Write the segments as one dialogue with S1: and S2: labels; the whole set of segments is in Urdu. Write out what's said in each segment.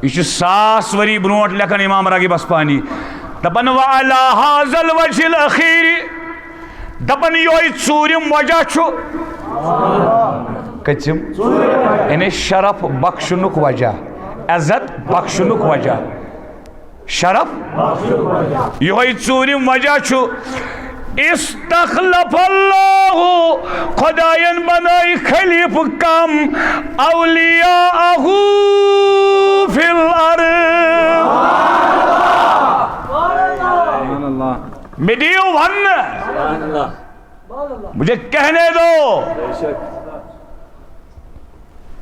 S1: یہ ساس وری برونٹ لکھن امام راغب اصفہانی دپن وعلا هذا الوجه الاخیر دپن یہ ژوٗرِم وجہ چھُ کٔژِم یعنی شرف بخشنُک وجہ عزت بخشنُک وجہ شرف یہ ژوٗرِم وجہ چھُ استخلف اللہ خدایان بنائی خلیف کم اولیاءہ فی الارض میڈیو ون مجھے کہنے دو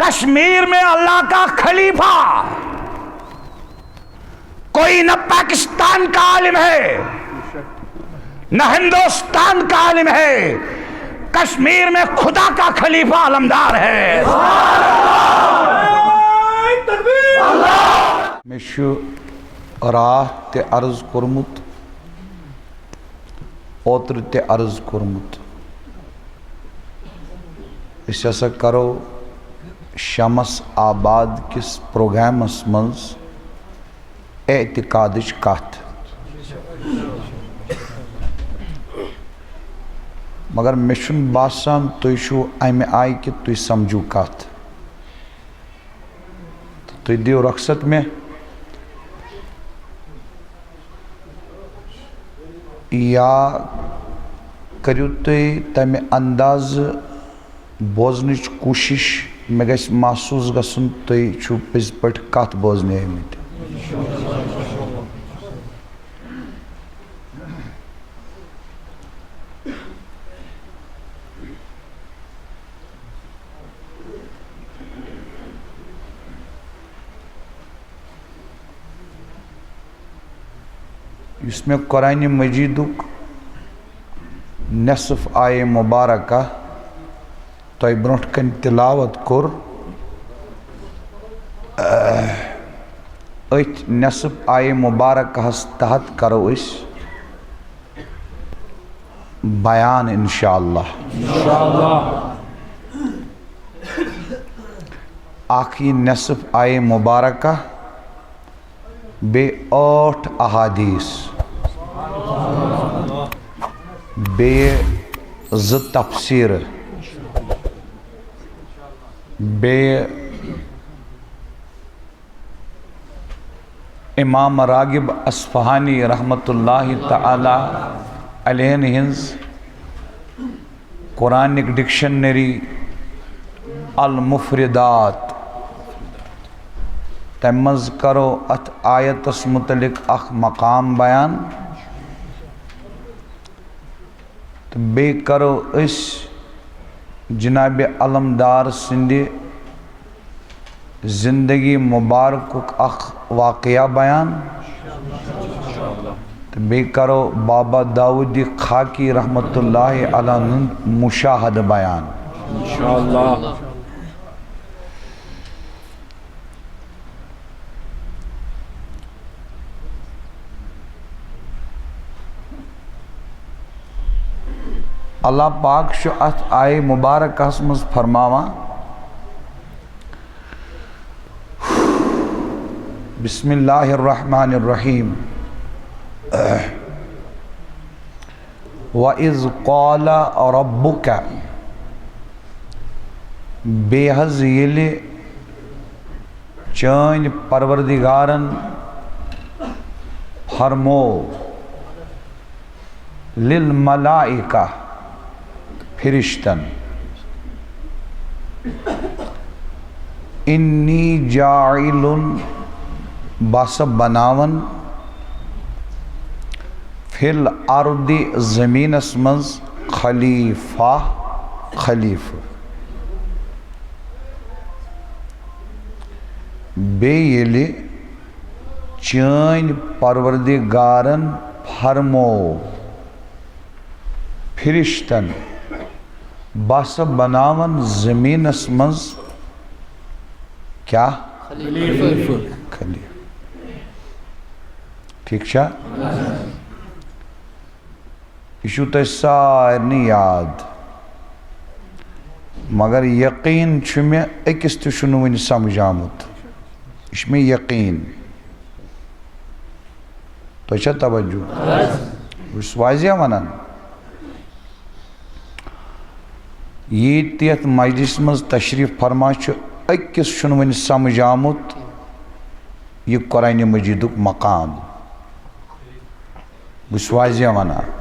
S1: کشمیر میں اللہ کا خلیفہ کوئی نہ پاکستان کا عالم ہے نہ ہندوستان کا عالم ہے، کشمیر میں خدا کا خلیفہ علمدار ہے۔ میں چھُ راہ تہِ عرض کوٚرمُت اوترٕ تہِ عرض کوٚرمُت أسۍ ہسا کرو شمس آباد کِس پروگرامس منٛز اعتقادٕچ کتھ، مگر مےٚ چھُنہٕ باسان تُہۍ چھُو امہِ آیہِ کہِ تُہۍ سمجھو کتھ تہٕ تُہۍ دِیِو رخصت مےٚ یا کٔرِو تُہۍ تمہِ اندازٕ بوزنٕچ کوٗشش مےٚ گژھِ محسوٗس گژھُن تُہۍ چھُو پٔزۍ پٲٹھۍ کتھ بوزنٲومٕتۍ۔ یُس مےٚ قرآنِ مجیٖدُک نصف آیے مبارکہ تۄہہِ برونٛٹھ کَنہِ تِلاوت کوٚر أتھۍ نصف آیے مبارکہس تحت کرو أسۍ بیان انشاءاللہ۔ اکھ یہِ نصف آیے مبارکہ بیٚیہِ 8 احادیث بیٚیہِ 2 تفسیٖرٕ بیٚیہِ امام راغب اصفہانی رحمتہ اللہ تعالی علیہ ہٕنٛز قرآنِک ڈکشنری المفردات، تمہِ منٛز کرو اتھ آیتس متعلق اکھ مقام بیان تہٕ بیٚیہِ کرو أسۍ جناب علمدار سٕنٛدِ زندگی مبارکُک اکھ واقعہ بیان تہٕ بیٚیہِ کرو بابا داؤدِ خاکی رحمتہ اللہ علیہ ہُنٛد مشاہدٕ بیان انشاءاللہ۔ اللہ پاک چھُ اتھ آیے مبارکہس منٛز فرماوان بسم اللہ الرحمن الرحیم وَإِذْ قَالَ رَبُّكَ بیٚیہِ حظ ییٚلہِ چٲنۍ پروردگارن فرمو لِلملائکہ فرشتن انی جاعل بس بناون فی الارض زمینس منٛز خلیفہ بیٚیہِ ییٚلہِ چٲنۍ پروردگارن فرمو فرشتن بس بناون زمینس منٛز کیا خلیفہ ٹھیک چھا یہ چھُو تۄہہِ سارنٕے یاد مگر یقیٖن چھُ مےٚ أکِس تہِ چھُنہٕ وُنہِ سمجھ آمُت یہ میں یقین تو چھا توجہ بس واضح ونان یہ تیت مجلس مز تشریف فرما اکس چھن ون سمجھ آمت یہ قرآن مجیدک مقام بس واضح ونان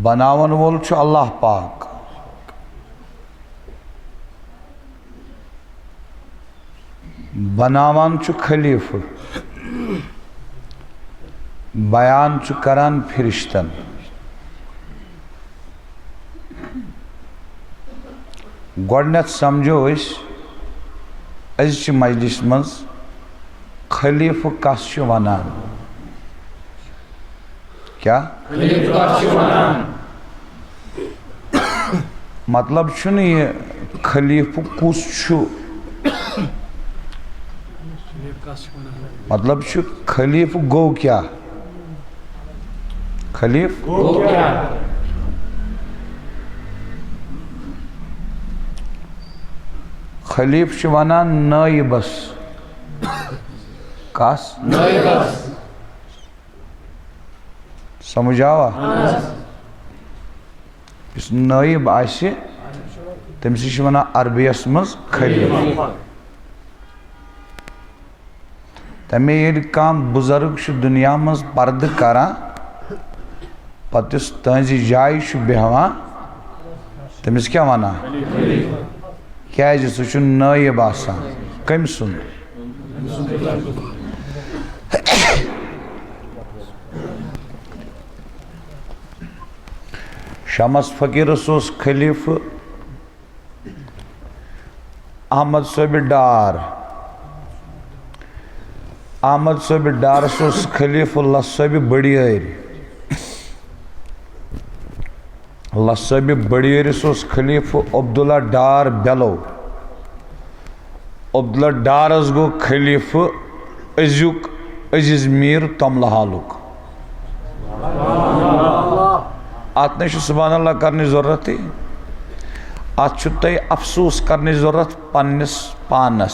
S1: بناون وول چھُ اللہ پاک بناوان چھُ خلیفہ بیان چھُ کران فرشتن گۄڈنیٚتھ سمجھو أزچہِ مجلس منٛز خلیفہ کس چھُ ونان کیا مطلب چھُنہٕ یہ خلیفہ کس چھُ مطلب چھُ خلیفہ گو کیا خلیفہ چھُ ونان نائبس کس سمجھ آوا اس نائب آسہِ تٔمِس چھِ ونان عربیس منٛز خلیفہ تمے ییٚلہِ کانٛہہ بُزرگ چھُ دُنیا منٛز پردٕ کران پتہٕ یُس تہنٛزِ جایہِ چھُ بیٚہوان تٔمِس کیٛاہ ونان کیٛازِ سُہ چھُ نائب آسان کٔمۍ سُنٛد شمس فقیرس اوس خلیفہ احمد صٲبِ ڈار احمد صٲبِ ڈارس اوس خلیفہ لس صٲبِ بڑیٲرۍ لس صٲبِ بڑیٲرِس اوس خلیفہ عبداللہ ڈار بیلو عبداللہ ڈارس گوٚو خلیفہ أزیُک عزیز میٖر توملہٕ حالُک ات نے سبحان اللہ کرنے ضرورت ات چھُ تۄہہِ افسوس کرنے ضرورت پننس پانس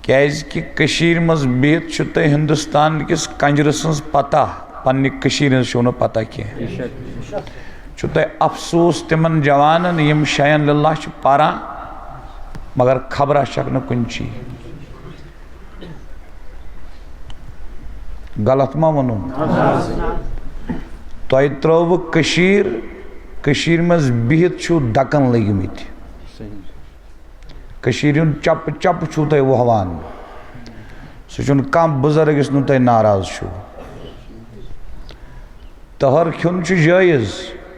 S1: کیازِ کہ کشیر مز بہت چھُ تۄہہِ ہندوستان کس کنجرٕ سٕنٛز پتہ پننہِ کشیر ہٕنٛز چھو نہٕ پتہ کینٛہہ چھُ تۄہہِ افسوس تمن جوانن یم شاین للہ چھِ پران مگر خبرہ چھکھ نہٕ کُنچی غلط ما ونُن تۄہہِ ترٲوٕ کشیر مز بہت چھُو دکن لٔگمٕتۍ کشیر ہُنٛد چپہٕ چپہٕ چھُو تۄہہِ وۄہوان سُہ چھُنہٕ کانٛہہ بُزرگ یُس نہٕ تۄہہِ ناراض چھُو تٔہر کھیوٚن چھُ جٲیز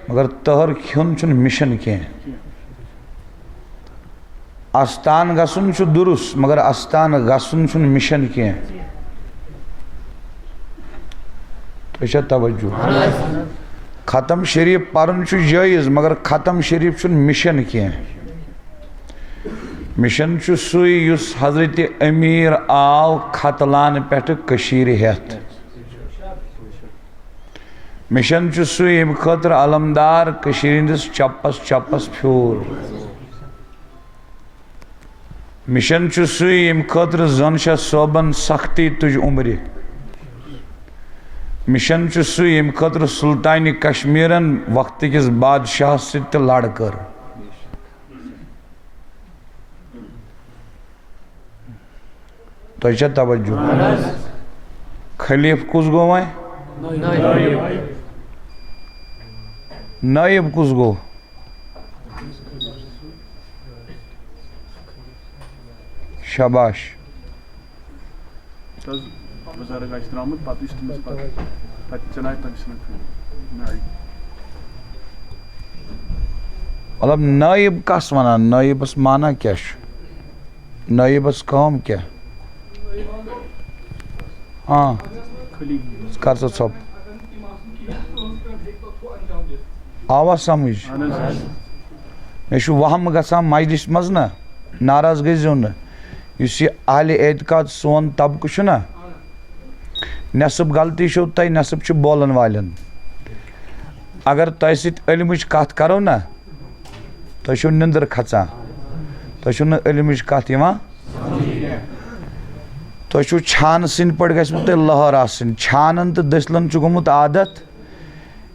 S1: مگر تٔہر کھیوٚن چھُنہٕ مشن کینٛہہ استان گژھُن چھُ درست مگر استان گژھُن چھُنہٕ مشن کینٛہہ تۄہہِ چھا توجہ ختم شریف پرُن چھُ جٲیز مگر ختم شریف چھُنہٕ مشن کینٛہہ مشن چھُ سُے یُس حضرت امیر آو ختلانہٕ پٮ۪ٹھٕ کٔشیٖرِ ہٮ۪تھ مشن چھُ سُے ییٚمہِ خٲطرٕ علمدار کٔشیٖرِ ہٕنٛدِس چپس پھیوٗر مشن چھُ سُے ییٚمہِ خٲطرٕ زن شاہ صٲبن سختی تُج عمرِ مشن چھُ سُے ییٚمہِ خٲطرٕ سلطانہِ کشمیٖرن وقتٕکِس بادشاہس سۭتۍ تہِ لڑ کٔر تۄہہِ چھا توجہ خلیف کُس گوٚو وۄنۍ نائب کُس گوٚو شاباش مطلب نائب کس ونان نائبس مانا کیا چھُ نائبس کٲم کیٛاہ ہاں کر ژٕ ژھۄپ آوا سمجھ مےٚ چھُ وہم گژھان مجلس منٛز نا ناراض گٔژھۍزیو نہٕ یُس یہِ اہلِ اعتقاد سون طبقہٕ چھُ نا نصب غلطی چھو تۄہہِ نصب چھُ بولن والٮ۪ن اگر تۄہہِ سۭتۍ علمٕچ کتھ کرو نا تۄہہِ چھو نِندٕر کھژان تۄہہِ چھو نہٕ علمٕچ کتھ یِوان تۄہہِ چھو چھانہٕ سٕنٛدۍ پٲٹھۍ گژھِوٕ تۄہہِ لہر آسٕنۍ چھانن تہٕ دٔسلن چھُ گوٚمُت عادت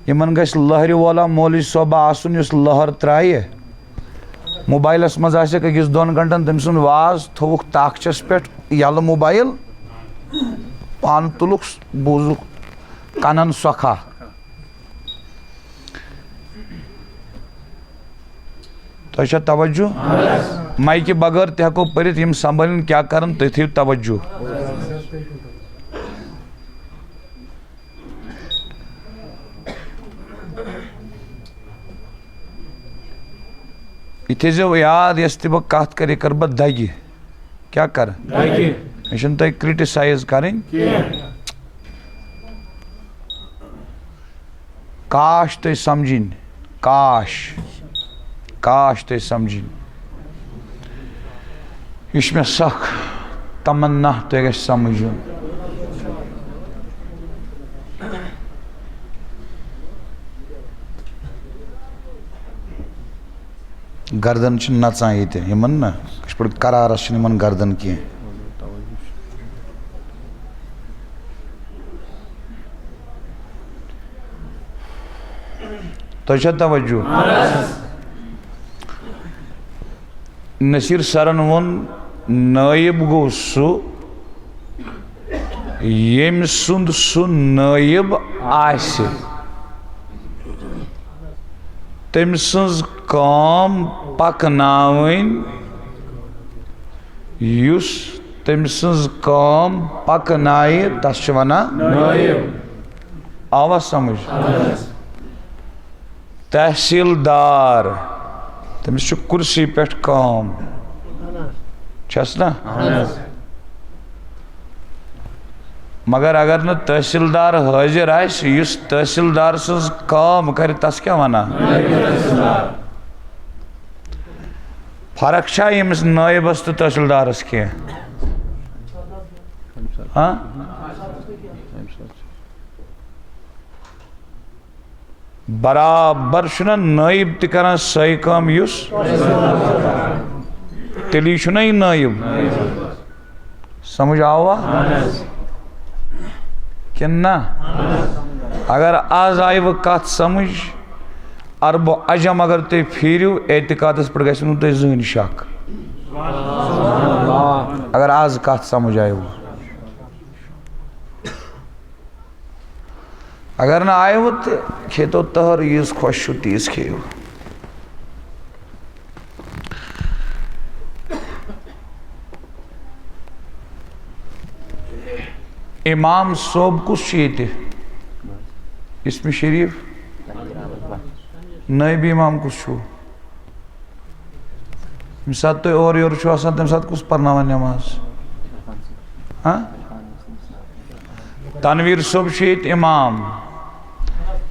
S1: یِمن گژھِ لہرِ وولا مولوی صٲبہ آسُن یُس لہر ترٛایہِ موبایلس منٛز آسٮ۪کھ أکِس 2 گنٹن تٔمۍ سُنٛد واز تھووُکھ تاخچس پٮ۪ٹھ یلہٕ موبایل پانہٕ تُلُکھ بوٗزُکھ کنن سۄکھا تۄہہِ چھا توجہ مایکہِ بغٲر تہِ ہٮ۪کو پٔرِتھ یِم سنبھٲلِنۍ کیٛاہ کرن تُہۍ تھٲیِو توجہ یہِ تھٲیزیو یاد یۄس تہِ بہٕ کتھ کرٕ یہِ کرٕ بہٕ دگہِ کیٛاہ کرٕ مےٚ چھُنہٕ تۄہہِ کرٹِسایز کرٕنۍ کاش تُہۍ سمجھِنۍ کاش تُہۍ سمجھِنۍ یہِ چھُ مےٚ سخ تمنا تُہۍ گژھِ سمجھُن گردن چھِ نژان ییٚتہِ یِمن نا یِتھ پٲٹھۍ کرارس چھِنہٕ یِمن گردن کینٛہہ تۄہہِ چھا توجہ نصیٖر سرن ووٚن نٲیِب گوٚو سُہ ییٚمۍ سُنٛد سُہ نٲیِب آسہِ تٔمۍ سٕنٛز کٲم پکناوٕنۍ یُس تٔمۍ سٕنٛز کٲم پکنایہِ تس چھِ ونان آوا سمجھ تحصیٖل دار تٔمِس چھُ کُرسی پٮ۪ٹھ کٲم چھس نا مگر اگر نہٕ تحصیٖل دار حٲضِر آسہِ یُس تحصیٖل دار سٕنٛز کٲم کرِ تس کیٛاہ ونان فرق چھا ییٚمِس نٲیبس تہٕ تحصیٖل دارس کینٛہہ برابر چھُنا نٲیب تہِ کران سۄے کٲم یُس تیٚلی چھُنا یہِ نٲیب سمجھ آوا کِنہٕ نہ اگر آز آیہِ وٕ کتھ سمجھ عربو عجم اگر تُہۍ پھیٖرِو اعتقادس پٮ۪ٹھ گژھِوٕ نہٕ تۄہہِ زٕہٕنۍ شک اگر آز کتھ سمجھ آیوٕ اگر نہٕ آیوٕ تہٕ کھیٚتو تٔہر ییٖژ خۄش چھُو تیٖژ کھیٚیِو امام صٲب کُس چھُ ییٚتہِ اسمِ شریٖف نٲیِب امام کُس چھُو ییٚمہِ ساتہٕ تُہۍ اورٕ یورٕ چھُو آسان تَمہِ ساتہٕ کُس پرناوان نٮ۪ماز تنویٖر صٲب چھُ ییٚتہِ امام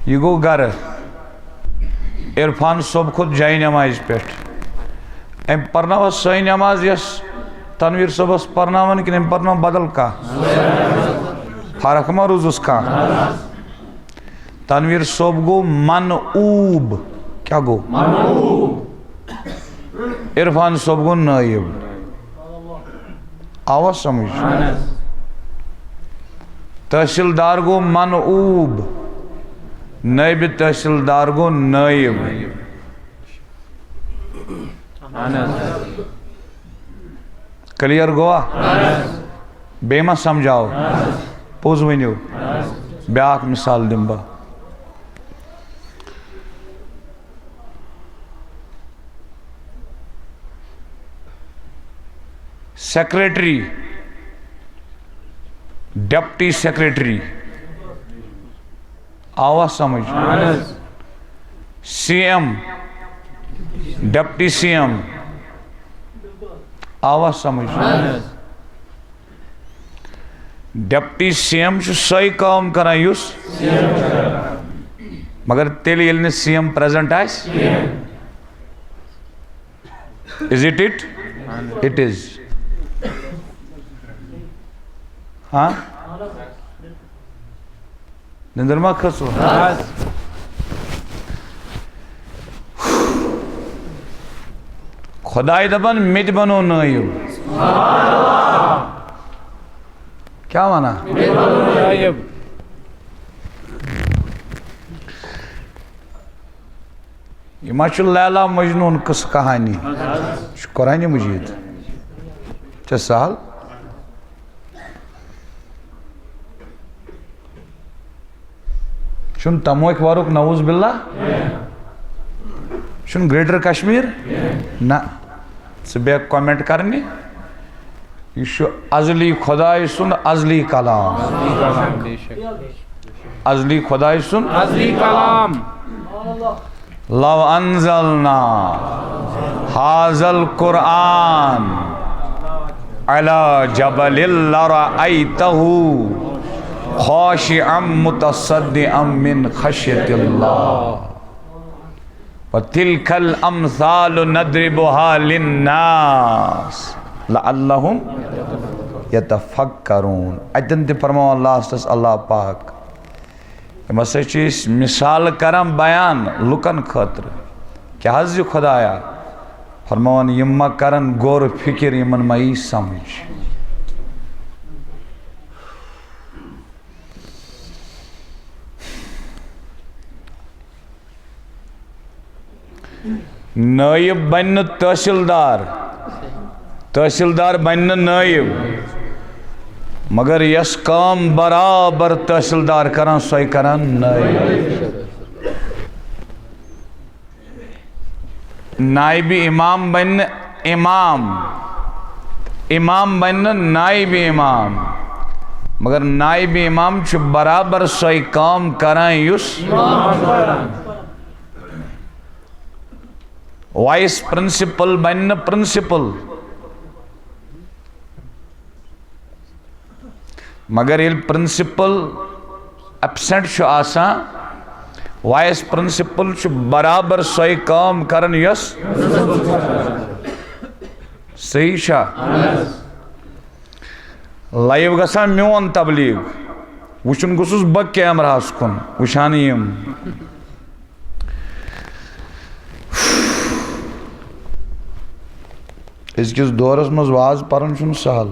S1: یہِ گوٚو گرٕ عرفان صٲب کھوٚت جایہِ نٮ۪مازِ پٮ۪ٹھ أمۍ پرنٲوا سۄے نٮ۪ماز یۄس تنویٖر صٲبس پرناوان کِنہٕ أمۍ پرنٲو بدل کانٛہہ فرق ما روٗزُس کانٛہہ تنویٖر صٲب گوٚو منعوٗب کیٛاہ گوٚو عرفان صٲب گوٚو نٲیِب آوا سمجھ تحصیٖل دار گوٚو منعوٗب نٲیبِ تحصیٖل دار گوٚو نٲیِب کلیئر گوٚوا بیٚیہِ ما سمجھاو پوٚز ؤنِو بیٛاکھ مِثال دِمہٕ بہٕ سیکریٹری ڈپٹی سیکریٹری آوا سمجھ C M deputy C M آوا سمجھ ڈپٹی سی ایم چھُ سۄے کٲم کران یُس مگر تیٚلہِ ییٚلہِ نہٕ سی ایم پریزنٹ آسہِ از اٹ اٹ از نندر ما کھسو خدای دپان مت بنو نائب کیا وانا یہ ما چھُ لیلا مجنون قصہ کہانی قرآن مجید چھا سہل چھُنہٕ تمو اخبارُک نعوذ باللہ چھُنہٕ گریٹر کشمیر نہ ژٕ بیٚکھ کومنٹ کرنہِ یہ چھُ ازلی خداے سُنٛد ازلی کلام ازلی خداے سُنٛد
S2: ازلی کلام
S1: لو انزلنا هذا القرآن على جبل لرأيته خاشعا متصدعا من خشية الله وتلك الأمثال نضربها للناس لعلهم يتفكرون اتن تہ فرماوان لاسٹس اللہ پاک یم ہسا چھ مثال کران بیان لکن خاطر کیا حض خدایا فرماوان یم ما کرن غور فکر یمن ما ای سمجھ نائب بن تحصیلدار تحصیلدار بن نائب مگر یس کام برابر تحصیلدار کران سوئی کران نائب نائب امام بن امام امام بن نائب امام مگر نائب امام چھ برابر سوئی کام کران یس وائس پرنسپل بن پرنسپل مگر یہ پرنسپل ایبسنٹ چھُ آسان وائس پرنسپل چھُ برابر سوئی کام کرن یس صحیح چھا لائیو گژھان میون تبلیغ وچھن گوٚژھُس بہٕ کیمراہس کُن وٕچھان یِم أزکِس دورس منٛز واز پرُن چھُنہٕ سہل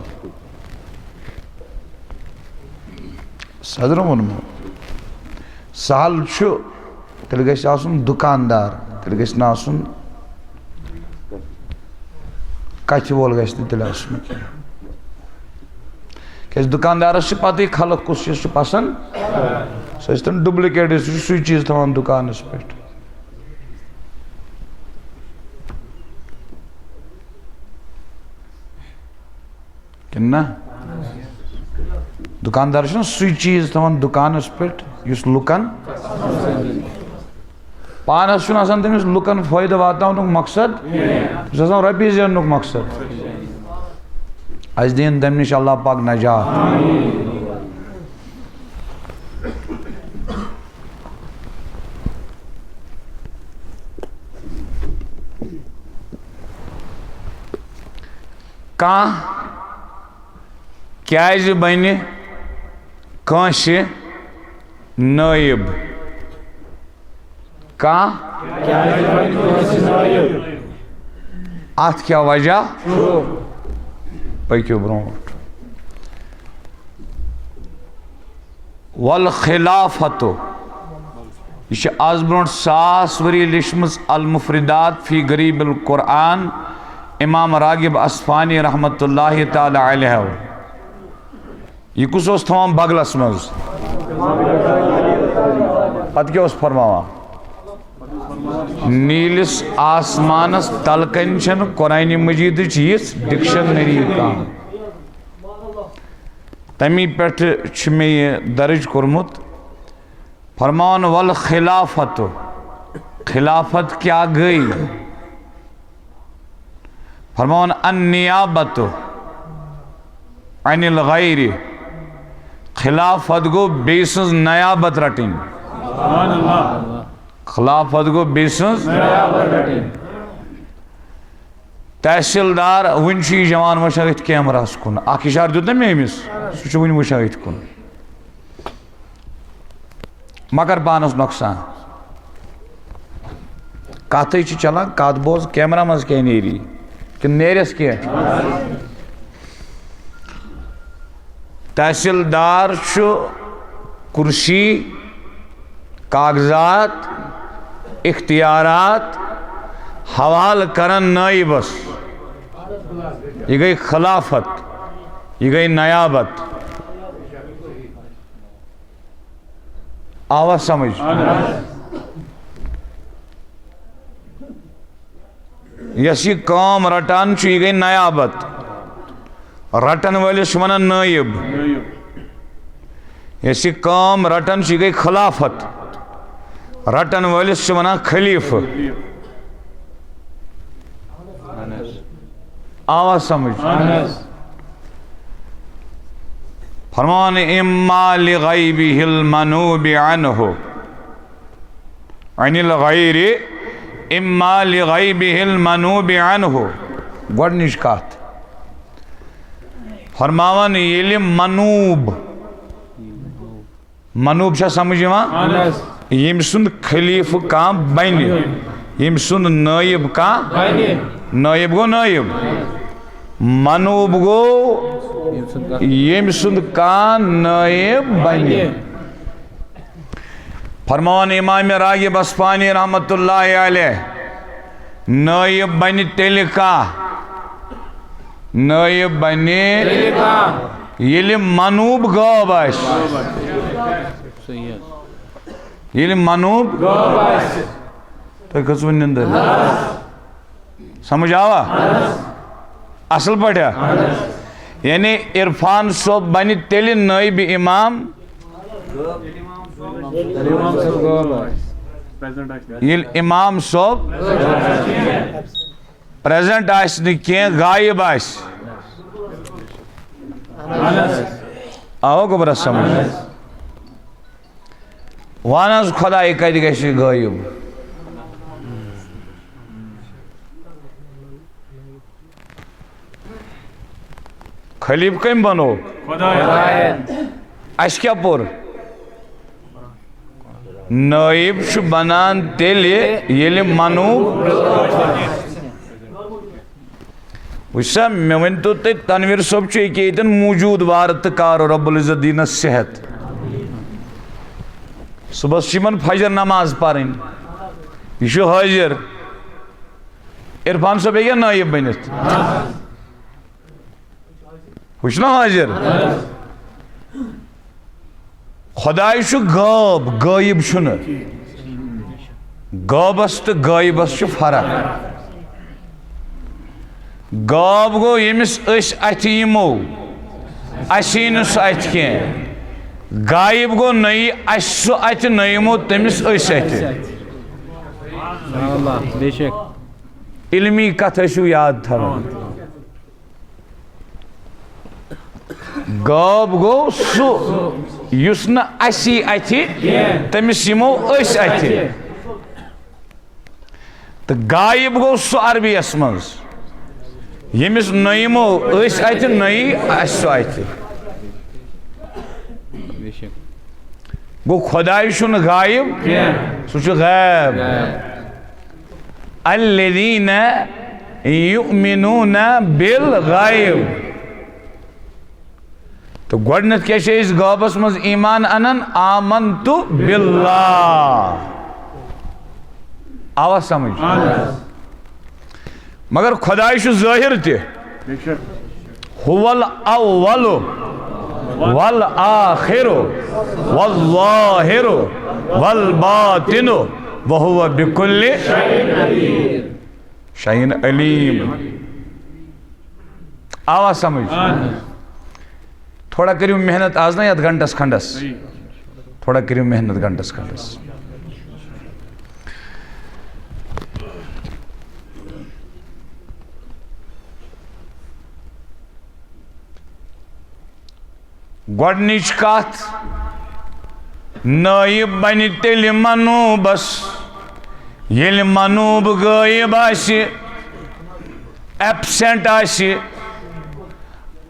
S1: صدر ووٚنمو سہل چھُ تیٚلہِ گژھِ آسُن دُکاندار تیٚلہِ گژھِ نہٕ آسُن کتھِ وول گژھِ نہٕ تیٚلہِ آسُن کینٛہہ کیازِ دُکاندارس چھِ پتہٕ خلق کُس چیٖز چھُ پسنٛد سُہ ٲسۍتن ڈُپلِکیٹ سُہ چھُ سُے چیٖز تھاوان دُکانس پٮ۪ٹھ کِنہٕ نہ دُکاندار چھُنہ سُے چیٖز تھاوان دُکانس پٮ۪ٹھ یُس لُکن پانس چھُنہٕ آسان تٔمِس لُکن فٲیدٕ واتناونُک مقصد تٔمِس چھُ آسان رۄپیہِ زیننُک مقصد اَسہِ دِیِن تَمہِ نِش اللہ پاک نجات کانٛہہ کیازِ بنہِ کٲنٛسہِ نٲیِب کانٛہہ اتھ کیٛاہ وجہ پٔکِو برونٛٹھ والخلافت یہ چھِ آز برونٛٹھ 1000 ؤری لیچھمٕژ المفردات فی غریب القرآن امام راغب اصفہانی رحمۃ اللہ تعالی علیہ یہ کُس اوس تھاوان بغلس منٛز پتہٕ کیٛاہ اوس فرماوان نیٖلِس آسمانس تل کَنہِ چھنہٕ قرآنِ مجیدٕچ یِژھ ڈکشنری کانٛہہ تمی پٮ۪ٹھٕ چھُ مےٚ یہِ درٕج کوٚرمُت فرماوان والخلافت خلافت کیٛاہ گٔے فرماوان النیابت عن الغیر خلافت گو بیٚیہِ سٕنٛز نیابت رٹٕنۍ خلافت گو بیٚیہِ سٕنٛز تحصیلدار وٕنہِ چھُ یہِ جوان وٕچھان أتھۍ کیمراہس کُن اکھ اِشارٕ دیُت نہ مےٚ أمِس سُہ چھُ وٕنہِ وٕچھان أتھۍ کُن مگر پانس نقصان کت چلان کت بوز کیمرہ مز کی نیری کہ نیرس کی تحصیلدار کرسی کاغذات اختیارات حوالہ کرن نائبس یہ گئی خلافت یہ گئی نیابت آواز سمجھ یس یہ کام رٹان یہ گئی نیابت رٹن ولس ونان نائب یس یہ کام رٹان یہ گئی خلافت رٹن ولس ونان خلیفہ آواز سمجھ فرمان اما لغیبہ المنوب عنہ عن الغیر اما لغیبہ المنوب عنہ گوڑنش کات فرمان یل منوب منوب چھا سمجھ وہاں یم سند خلیف کام بین یم سند نائب کام نائب گو نائب منوب گو یم سند کان نائب بنی فرمان امام راغب اصفہانی رحمت اللہ علیہ نائب بنی تیل کا نائب بنی یلی منوب غاب آش یلی منوب غاب آش تو کسو نندر سمجھ آوا اصل پڑھا یعنی عرفان صوب بنی تیلی نائب امام یہ امام صوب پریزنٹ آئیس نکین غائب آئیس آو کو برا سمجھ واناز خدا ایک قید گیشی غائب خلیف کم بنو اش کیا پور نائب شو بنان تیلی یلی منوب وشا میں ونتو تے تنویر صاحب چھو ایک ایتن موجود وارت کار رب العزت دین صحت صبح شیمن فجر نماز پارین یہ شو حاضر عرفان صاحب ہے نائب بنت وچنا حاضر خدای شو غاب غائب شن غابس تو غائبس شو فرق غاب گو یمس اس اتھ یمو اسین سو اتھ کین غائب گو نئی اس سو اتھ نیمو تمس اس اتھ بے شک علمی کتھ شو یاد تھاون غاب گو سو یس نا اسی اتھی تمس یمو اس اتھی تو غائب گو سو عربی اسمز یمس نیمو اس اتھی نئی اس سو اتھی گو خدای شن غائب سو چھ غیب الذین یؤمنون بالغائب تو گوڑنت کیا اس غابس مز ایمان انن آمنتو باللہ آواز سمجھ مگر خدای شو ظاہر تے هو الاول والآخر والظاہر والباطن وهو بكل شيء علیم آواز سمجھ تھوڑا کریو محنت آز نا یاد گھنٹس کھنڈس تھوڑا کریو محنت گھنٹس کھنڈس گوڑنچ کات نائب بنی تیل منوبس یل منوب غائب آسی ایبسنٹ آسی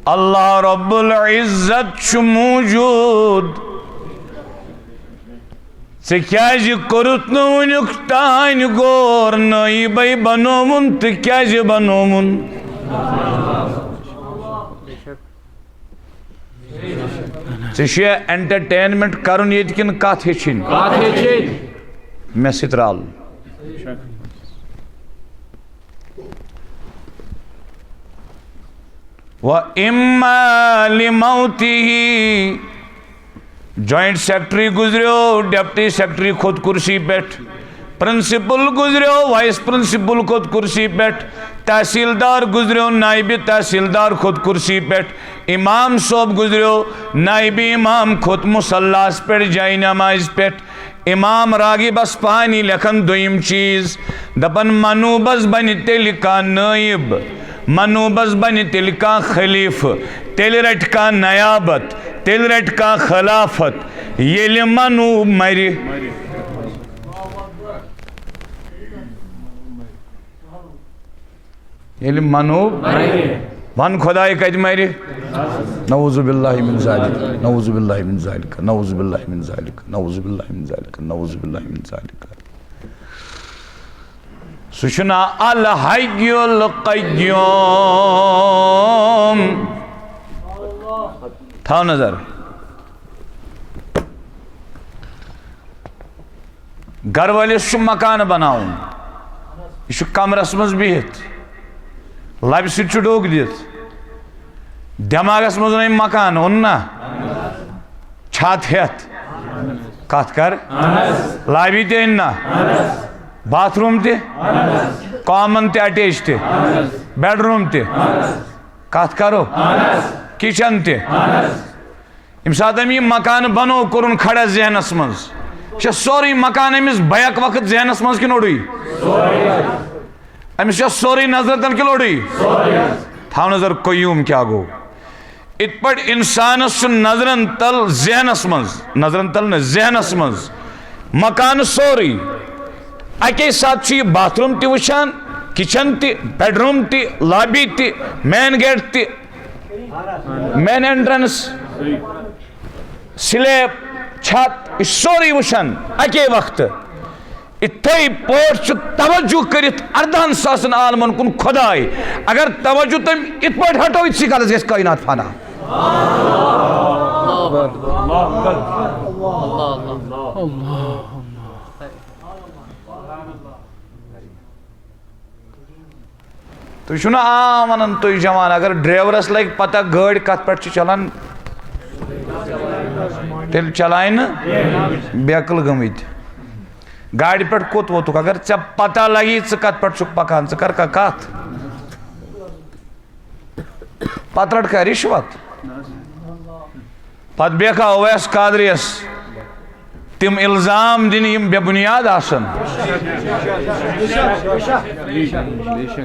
S1: اللہ رب العزت چھ موجود
S2: ژے کیازِ کوٚرُتھ نہٕ وُنیُک تانۍ غور نٲیِبَے بنووُن تہٕ کیازِ بنووُن ژےٚ چھُیا اٮ۪نٹَرٹینمٮ۪نٛٹ کَرُن ییٚتہِ کِنہٕ کَتھ ہیٚچھِنۍ مےٚ سۭتۍ رَل وَإِمَّا لِمَوْتِهِ جوائنٹ سیکٹری گزریو ڈپٹی سیکٹری خود کرسی پٮ۪ٹھ پرنسپل گزریو وائس پرنسپل خود کرسی پٮ۪ٹھ تحصیلدار گزریو نائب تحصیلدار خود کرسی پٮ۪ٹھ امام صوب گزریو نائب امام خود مصلاس پٮ۪ٹھ جائے نماز پٮ۪ٹھ امام راغب اصفہانی لکھن دویم چیز دپن منوبس بنہِ تیٚلہِ کانٛہہ نٲیب منوبس بنہِ تیٚلہِ کانٛہہ خلیفہٕ تیٚلہِ رٹہِ کانٛہہ نیابت تیٚلہِ رٹہِ کانٛہہ خلافت ییٚلہِ منوب مرِ ییٚلہِ منوب ون خۄداے کتہِ مرِ نعوذ باللہ من ذالک نعوذ باللہ من ذالک نعوذ باللہ من ذالک نعوذ باللہ من ذالک نعوذ باللہ من ذالک سُہ چھُ نا الحی القیوم تھاو نظر گھر وٲلِس چھُ مکان بناوُن یہِ چھُ کمرس منٛز بِہِتھ لبہِ سۭتۍ چھُ ڈوٚگ دِتھ دٮ۪ماغس منٛز اوٚنُے مکان اوٚن نا چھت ہٮ۪تھ کتھ کر لابی تہِ أنۍ نا باتھ روٗم تہِ کامن تہِ اٹیچ تہِ بیڈ روٗم تہِ کتھ کرو کچن تہِ ییٚمہِ ساتہٕ أمۍ یہِ مکان بنوو کوٚرُن کھڑا ذہنس منٛز یہِ چھا سورُے مکان أمِس بیک وقت ذہنس منٛز کِنہٕ اوڑُے أمِس چھا سورُے نظر تل کِنہٕ اوڑُے تھاو نظر قیوٗم کیٛاہ گوٚو یِتھ پٲٹھۍ اِنسانس چھُ نظرن تل ذہنس منٛز نظرن تل نہٕ ذہنس منٛز مکانہٕ سورُے اکے ساتہٕ چھُ یہِ باتھ روٗم تہِ وٕچھان کچن تہِ بیڈ روٗم تہِ لابی تہِ مین گیٹ تہِ مین اینٹرنس سلیب چھت یہِ چھُ سورُے وٕچھان اکے وقتہٕ اِتھے پٲٹھۍ چھُ توجہ کٔرِتھ 14,000 عالمن کُن خۄداے اگر توجہ تٔمۍ یِتھ پٲٹھۍ ہٹو یِتسٕے کالس گژھِ کائنات فنا تُہۍ چھُو نا عام ونان تُہۍ جوان اگر ڈرایورس لگہِ پتہ گٲڑۍ کتھ پٮ۪ٹھ چھِ چلان تیٚلہِ چلایہِ نہٕ بیکل گٔمٕتۍ گاڑِ پٮ۪ٹھ کوٚت ووتُکھ اگر ژےٚ پتہ لگی ژٕ کتھ پٮ۪ٹھ چھُکھ پکان ژٕ کر کتھ پتہٕ رٹ کانٛہہ رِشوت پتہٕ بیٚہکھا اویس قادریَس تِم الزام دِنہِ یِم بے بُنیاد آسن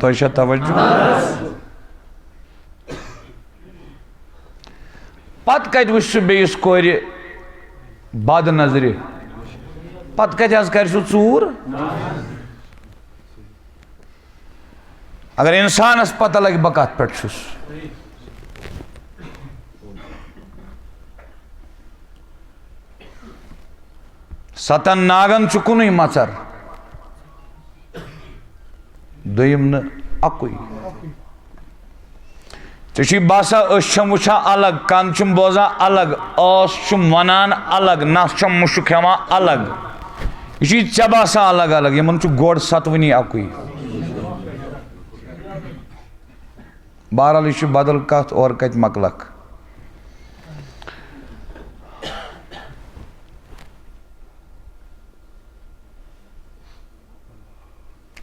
S2: تۄہہِ چھا توجہ پتہٕ کتہِ وٕچھِ سُہ بیٚیِس کورِ بد نظرِ پتہٕ کتہِ حظ کرِ سُہ ژوٗر اگر انسانس پتہ لگہِ بہٕ کتھ پٮ۪ٹھ چھُس ستن ناگن چھُ کُنُے مژر دوٚیِم نہٕ اکُے ژےٚ چھُے باسان أچھ چھَم وٕچھان الگ کن چھُم بوزان الگ ٲس چھُم ونان الگ نس چھَم مُشُک ہٮ۪وان الگ یہِ چھُے ژےٚ باسان الگ الگ یِمن چھُ گۄڈٕ ستوٕنی اکُے بہرحال یہِ چھُ بدل کتھ اورٕ کتہِ مۄکلکھ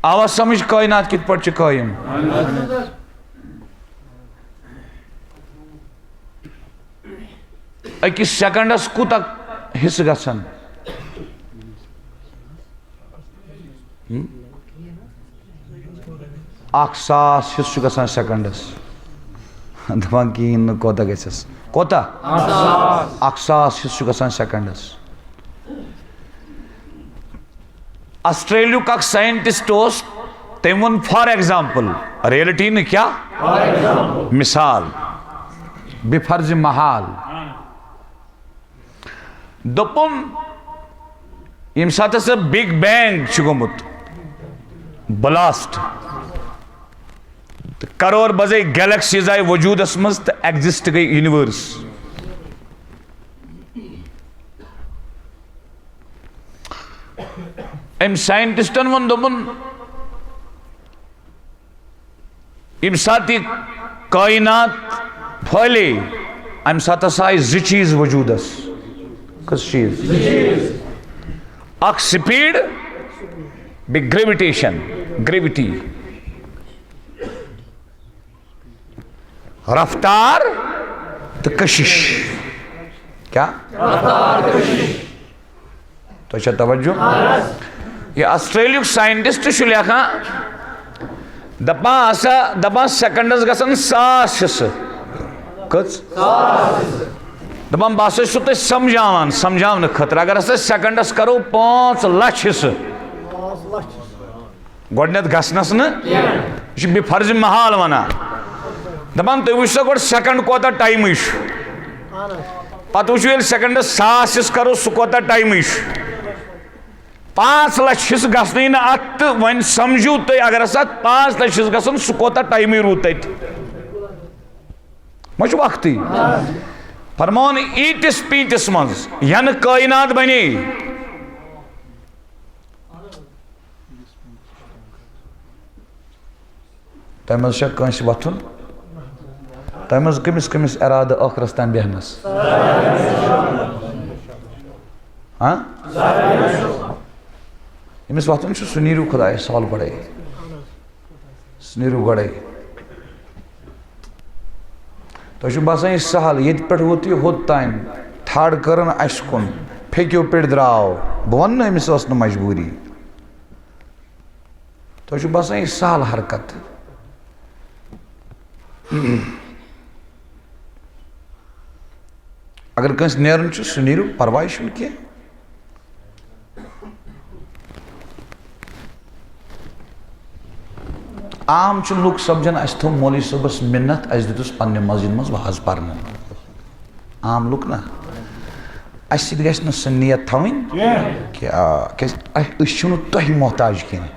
S2: آوا سمجھ کائنات کِتھ پٲٹھۍ چھِ قٲیِم أکِس سیکنڈس کوٗتاہ حصہٕ گژھان 1,000 حصہٕ چھُ گژھان سیکنڈس دپان کِہیٖنۍ نہٕ کوتاہ گژھٮ۪س کوتاہ 1,000 حصہٕ چھُ گژھان سیکنڈس آسٹریلیہُک اکھ ساینٹسٹ اوس تٔمۍ ووٚن فار ایگزامپل ریلٹی نہٕ کیٛاہ مثال بے فرضِ محال دوٚپُن یم سات ہسا بگ بینگ گومت بلاسٹ تو کرور بزے گیلیکسیز آئی وجودس مز تو ایگزسٹ گئی یونیورس. ام سائنٹسٹن ون دوپن یم سات یہ کائنات پھلے ام سات ہسا آئی زٕ چیز وجودس. کس چیز؟ اخ سپیڈ بیٚیہِ گریوِٹیشن گریوٹی. رفتار تو کشش. کیا؟ تو اچھا توجہ. یہ آسٹریلیا سائنٹسٹ لکھان دپان سیکنڈس گژھن 100 حصہٕ. کٔژ؟ دپان بہٕ ہسا چھُسو تۄہہِ سمجھاونہٕ خٲطرٕ اگر ہسا سیکنڈس کرو 5 لچھ حصہٕ گۄڈٕنیتھ گژھنس نہٕ یہِ چھُ بے فرض محال ونان. دپان تُہۍ وٕچھو گۄڈٕ سیکنڈ کوتاہ ٹایمٕے چھُ پتہٕ وٕچھو ییٚلہِ سیکنڈس 100 حصہٕ کرو سُہ کوتاہ ٹایمٕے چھُ. 5 لچھ حصہٕ گژھنٕے نہٕ اتھ تہٕ وۄنۍ سمجھو تُہۍ اگر ہسا 5 لچھ حصہٕ گژھن سُہ کوتاہ ٹایمٕے روٗد تتہِ. وۄنۍ چھُ وقتٕے. فرماوُن ایٖتِس پیٖنٛتِس منٛز ینہٕ کٲینات بنے تۄہہِ منٛز چھا کٲنٛسہِ وۄتھُن؟ تۄہہِ منٛز کٔمِس کٔمِس ارادٕ ٲخرس تام بیہنس؟ ییٚمِس وۄتھُن چھُ سُہ نیٖرِو خۄدایس حوالہٕ گۄڈے. سُہ نیٖرِو گۄڈے. تۄہہِ چھُو باسان یہِ سہل ییٚتہِ پٮ۪ٹھ ووت یہِ ہوٚت تام تھڈ کٔرٕن اَسہِ کُن پھیٚکیو پٮ۪ٹھ درٛاو. بہٕ وَنہٕ نہٕ أمِس ٲس نہٕ مجبوٗری. تۄہہِ چھُو باسان یہِ سہل حرکت. اگر کٲنٛسہِ نیرُن چھُ سُہ نیٖرِو پرواے چھُنہٕ کینٛہہ. عام چھِ لُکھ سمجھان اَسہِ تھوٚو مولوی صٲبس مِنت اَسہِ دیُتُس پننہِ مسجد منٛز واز پرنہٕ. عام لُکھ نا اَسہِ سۭتۍ گژھِ نہٕ سۄ نیت تھاوٕنۍ کیٛازِ أسۍ چھِنہٕ تۄہہِ محتاج کینٛہہ.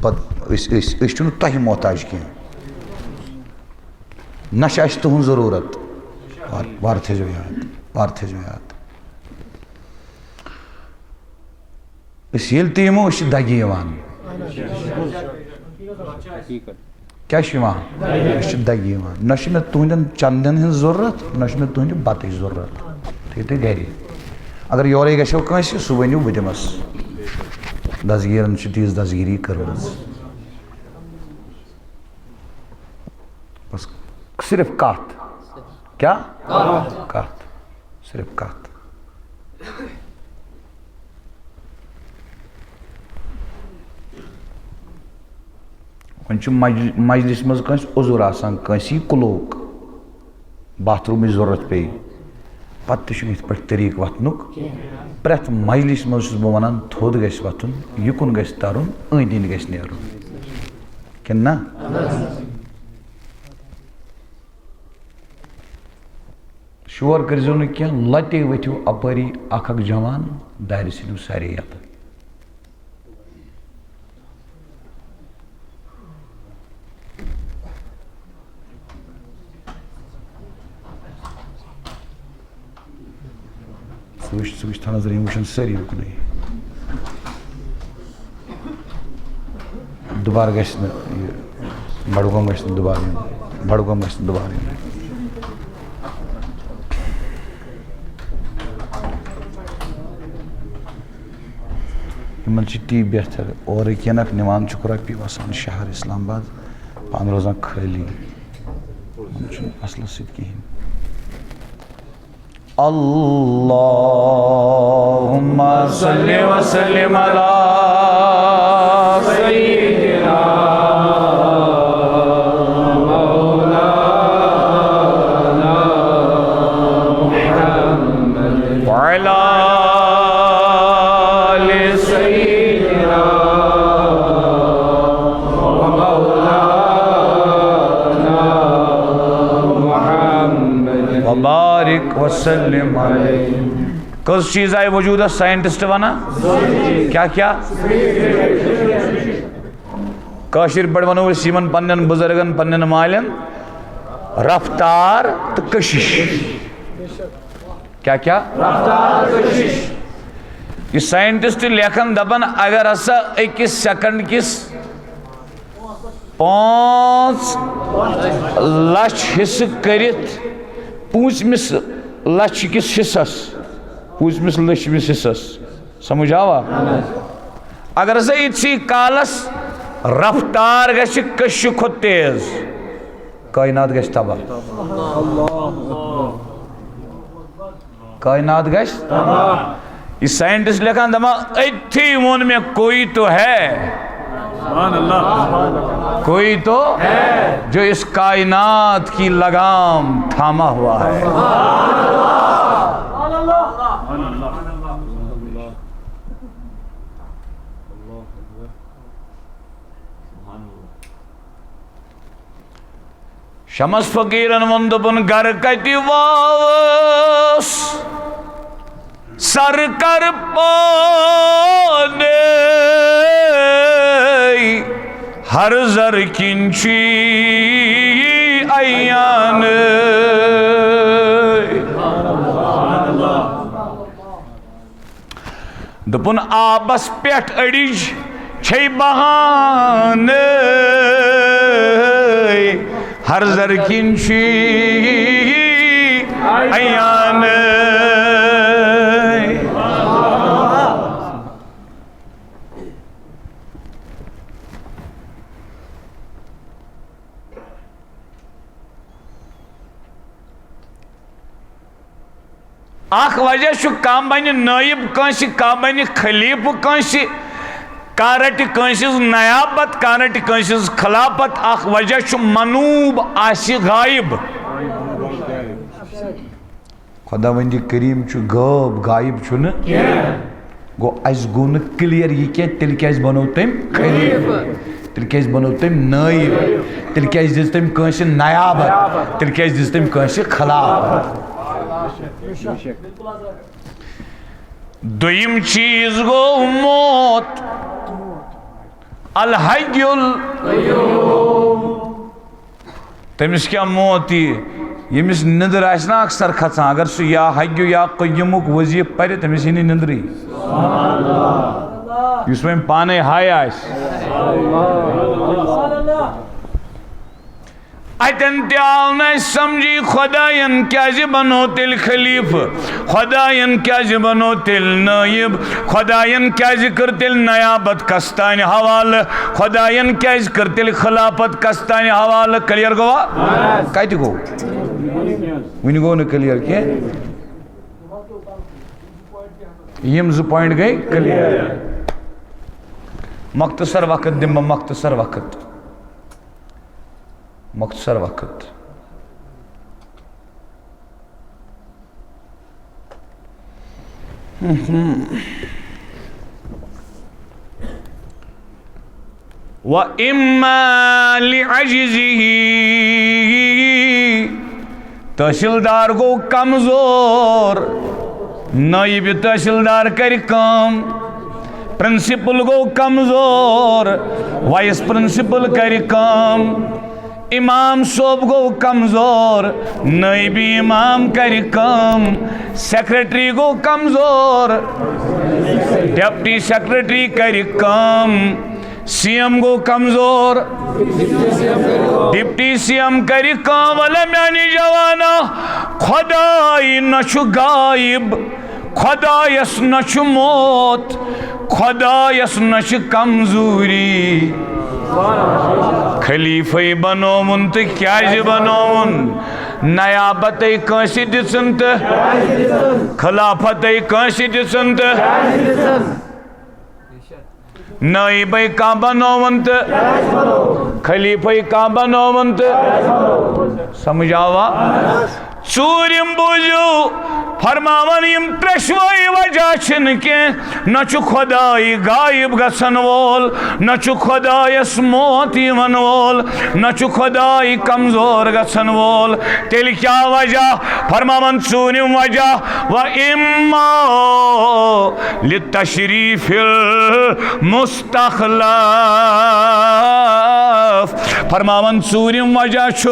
S2: پتہٕ أسۍ چھِنہٕ تۄہہِ محتاج کینٛہہ نہ چھِ اَسہِ تُہُنٛد ضروٗرت. وارٕ تھٲیزیو یاد وارٕ تھٲیزیو یاد. أسۍ ییٚلہِ تہِ یِمو أسۍ چھِ دگہِ یِوان. کیٛاہ چھُ یِوان؟ أسۍ چھِ دگہِ یِوان. نہ چھِ مےٚ تُہنٛدٮ۪ن چندن ہٕنٛز ضروٗرت نہ چھِ مےٚ تُہنٛدِ بتٕچ ضروٗرت. تھٲیِو تُہۍ گرِ. اگر یورے گژھیو کٲنٛسہِ سُہ ؤنِو بہٕ دِمس. دسگیٖرن چھِ تیٖژ دسگیٖری کٔرمٕژ. بس صرف کتھ. کیٛاہ؟ کتھ. صرف کتھ. وۄنۍ چھُ مجلِس منٛز کٲنٛسہِ عُذر آسان کٲنٛسہِ یی کُلوک باتھ روٗمٕچ ضروٗرت پیٚیہِ پتہٕ تہِ چھُنہٕ یِتھ پٲٹھۍ طریٖقہٕ وۄتھنُک. پرٛٮ۪تھ مجلِس منٛز چھُس بہٕ ونان تھوٚد گژھِ وۄتھُن یِکُن گژھِ ترُن أنٛدۍ أنٛدۍ گژھِ نیرُن. کِنہٕ نہ؟ شور کٔرۍزیو نہٕ کینٛہہ. لتے ؤتھِو اپٲری اکھ اکھ جوان دارِ ژھٕنِو سارے یلہٕ. ژٕ وٕچھ تھاو نظر یِم وٕچھن سٲری اُکنُے. دُبارٕ گژھِ نہٕ یہِ بڈگوم گژھِ نہٕ دُبارٕ یُن. بڈگوم گژھِ نہٕ دُبارٕ یُن. یِمن چھِ تی بہتر. اورٕکۍ یِنکھ نِوان چھُکھ رۄپیہِ وسان شہر اسلام آباد پانہٕ روزان خٲلی. یِمن چھُنہٕ اصلس سۭتۍ کِہیٖنۍ. اللہُمَّ صلی وسلم علی سیدنا مولانا محمد وعلی آل سیدنا مولانا محمد وبارک وسلم علیہ. کس چیز آئی وجود سائنٹسٹ ونا کیا کیا کاشر پڑ ونو اس یمن پنن بزرگن پنن مالن رفتار تو کشش کیا کیا رفتار کشش یہ سائنٹسٹ لیکن دبن اگر ہسا اکس سیکنڈ کس 5 لچھ حصہ کرت پوچمس لچھ کس حصص پوچمس لچھمس حصص سمجھ آوا اگر ہسا اتسی کالس رفتار گش کش کھت تیز کائنات گش تباہ کائنات گش یہ سائنٹسٹ لکھان دما اتھی من میں کوئی تو ہے کوئی تو ہے جو اس کائنات کی لگام تھاما ہوا ہے شمس فقیرن وندپن گر کتی واس سر کر پانے ہر زر کنچی ایان دپن آبس پیٹ اڑیج چھئی بہان ہر زر کنچی ایان اخ وجہ شو کام بنی نائب کنسی کام بنی خلیف کنسی کارٹ کنسیز نیابت کارٹ کنسیز خلافت اخ وجہ شو منوب آسی غائب
S1: خدا وندی کریم چو غائب چھو نا گو اس گون کلیر یہ کیا تل کیا اس بنو تیم خلیف تل کیا اس بنو تیم نائب تل کیا اس دیس تیم کنسی نیابت تل کیا اس دیس تیم کنسی خلافت
S2: دویم چیز گو موت الحی تمس کیا موتی یمس نندر آسنا اکثر کھچان اگر سو یا حیو یا قیومک وظیف پرے تمس ہی نندری اس میں پانے ہائے آس اتن تیال نہ سمجھی خداین کیا بنو تیل خلیف خداین کیا بنو تیل نائب خداین کیا کر تیل نیابت کستان حوال خداین کیا کر تیل خلافت کستان حوال کلیر گوا کائیتی گو ونی گو نا کلیر کیا یم زو پوائنٹ گئی کلیر مختصر وقت دم مختصر وقت مختصر وقت وَإِمَّا لِعَجِزِهِ تحصیلدار گو کمزور نائب تحصیلدار کر کام پرنسپل گو کمزور وائس پرنسپل کر کام امام صوب گو کمزور نائب امام کر کام سیکریٹری گو کمزور ڈپٹی سیکریٹری کر کام سی ایم گو کمزور ڈپٹی سی ایم کر کام والا میانی جوانا خدای نشو غائب خدایس نشو موت خدایس نشو کمزوری خلیفہ بنومن تو کیا بنومن نیابت کنسی دسن تو خلافت کنسی دسن تو نائب کا بنومن تو خلیفہ کا بنومن تو سمجھ آوا ژوٗرِم بوٗزِو فرماون یم ترشوئی وجہ چھن کے نہ چھ خدائی غائب گسن وول نہ چھ خدایس موت یون وول نہ چھ خدائی کمزور گسن وول تیل کیا وجہ فرماون ژوٗرِم وجہ و اما لتشریف المستخلف فرماون ژوٗرِم وجہ چھ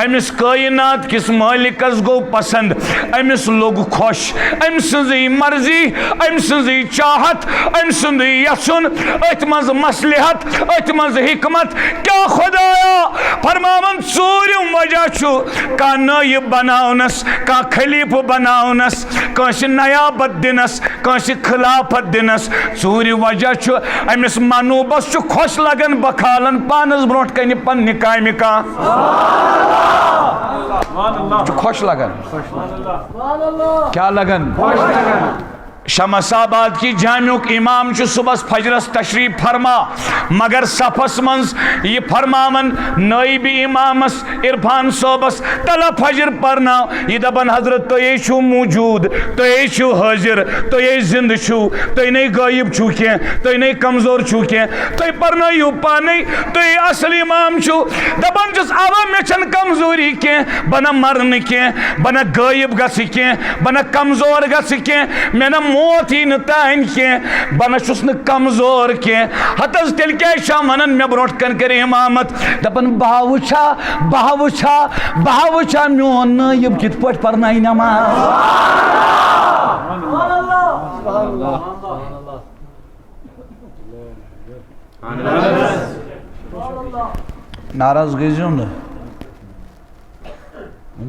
S2: امس کائنات کس مالکس گو پسند امس لوگ خوش ام سنزی مرضی ام سنزی چاہت ام سنزی یسن ات مز مصلحت ات مز حکمت کیا خدایا فرماون ژوٗرِم وجہ چھ کا نائب بناونس کا خلیف بناونس کانس نیابت دنس کانس خلافت دنس ژوٗرِم وجہ چھ امس منوبس چھ خوش لگن بکھالن پانس برونٹ کنہ پنہ کامہ کا خوش لگن کیا لگن شمس آباد کی جامعک امام چھ صبح فجرس تشریف فرما مگر صفس منز یہ فرماون نائب امامس عرفان صوبس تلا فجر پرنا یہ دبن حضرت تو یہ چھو موجود تو یہ چھو حاضر تو یہ زند چھو تو یہ نہیں غائب چھو کیا تو یہ نہیں کمزور چھو کیا تو یہ پرنا یو پانی تو یہ اصل امام چھو دبن جس آوا میں چن کمزوری کیا بنا مرن کیا بنا غائب گس کیا بنا کمزور گس کیا میں نا موت ہی نتائن کی بنا چھس ن کمزور کی حتز تیل کیا شامنن میں بروٹ کن کر امامت دپن بہاوچا میون نائب کت پٹ پرنائی نماز
S1: ناراض گئیزیوں نا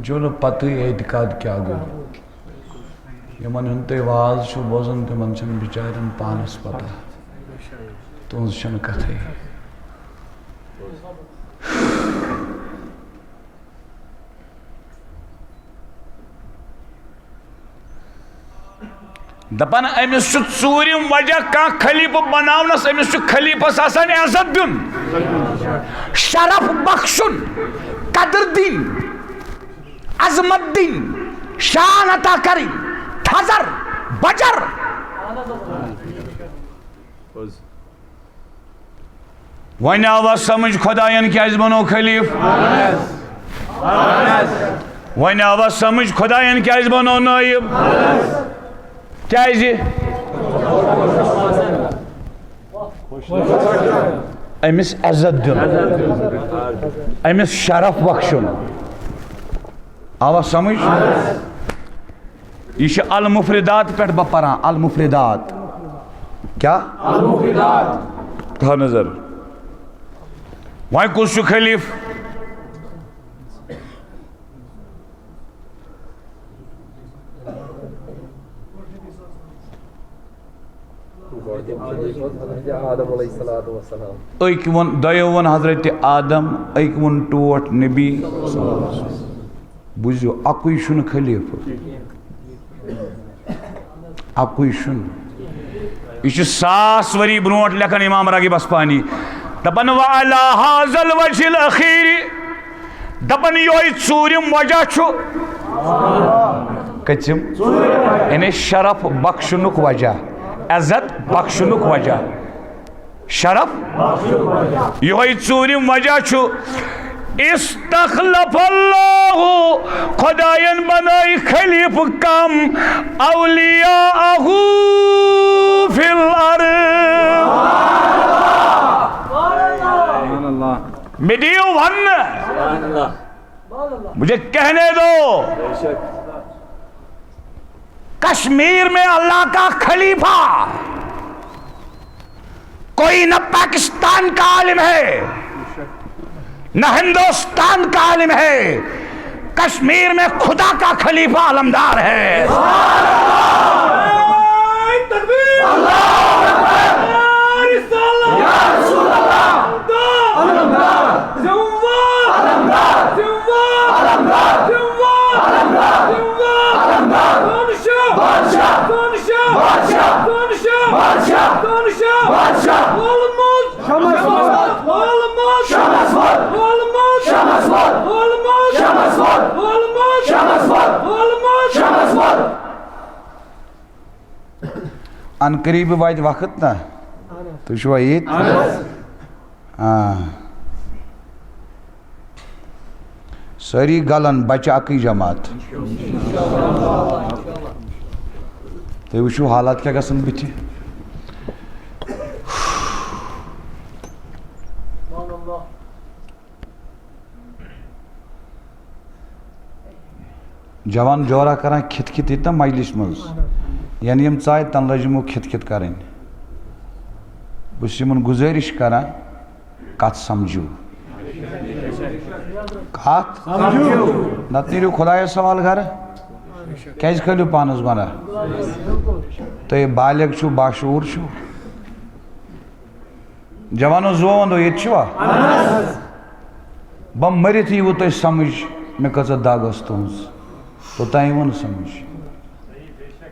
S1: جو نا پتہ اعتقاد کیا گو یمن ہنتے واز چھو بوزن تمن چھن بچارن پانس پتہ تونز چھن کتھے
S2: دپن امس چھ ژوٗرِم وجہ کانٛہہ خلیفہ بناونس امس چھ خلیفس آسان عزت دیُن شرف بخشن قدر دین عظمت دین شان عطا کریں تھزر بجر وۄنۍ آوا سمجھ خداین کیٛازِ بنو خلیف وۄنۍ آوا سمجھ خداین کیٛازِ بنو نائب کیٛازِ امس عزت دیُن امس شرف بخشن آوا سمجھ یہ المفردات پہ بپران المفردات کیا المفردات تھا نظر وہاں کس خلیف ایک ون دیو ون حضرت آدم ایک ون ٹوٹ نبی بوزیو اکوئی شن خلیف اکوئی شن یہ 100 وری برونٹ لکھن امام راغب اصفہانی دپن وعلا هذا الوجه الاخیر دپن یہ ژوٗرِم وجہ چھُ کچم یعنی شرف بخشنک وجہ عزت بخشنک وجہ شرف یہ ژوٗرِم وجہ چھُ استخلف اللہ خداین بنائی خلیف کم اولیاءہ فی الارض میڈیو ون مجھے کہنے دو کشمیر میں اللہ کا خلیفہ کوئی نہ پاکستان کا عالم ہے نہ ہندوستان کا عالم ہے کشمیر میں خدا کا خلیفہ علمدار ہے
S1: ان قریب وات وقت نا تو چھوا یت ساری گلن بچہ اکی جماعت تُہۍ وٕچھِو حالات کیٛاہ گژھن بٕتھِ جوان جورا کران کھِت کھِت ییٚتہِ نا مجلس منٛز یعنی یِم ژاے تَنہٕ لٲج یِمو کھِت کھِت کَرٕنۍ بہٕ چھُس یِمن گُزٲرِش کران کتھ سمجھِو کتھ نتہٕ نیٖرِو خۄدایس حوالہٕ گرٕ کیٛازِ کھٲلِو پانس گۄناہ تُہۍ بالغ چھِو باشعوٗر چھِو جوانو زُوو ونٛدو ییٚتہِ چھِوا بہٕ مٔرِتھ ییٖوٕ تۄہہِ سمجھ مےٚ کۭژاہ دگ ٲس تُہنٛز توٚتام یِوٕ نہٕ سمجھ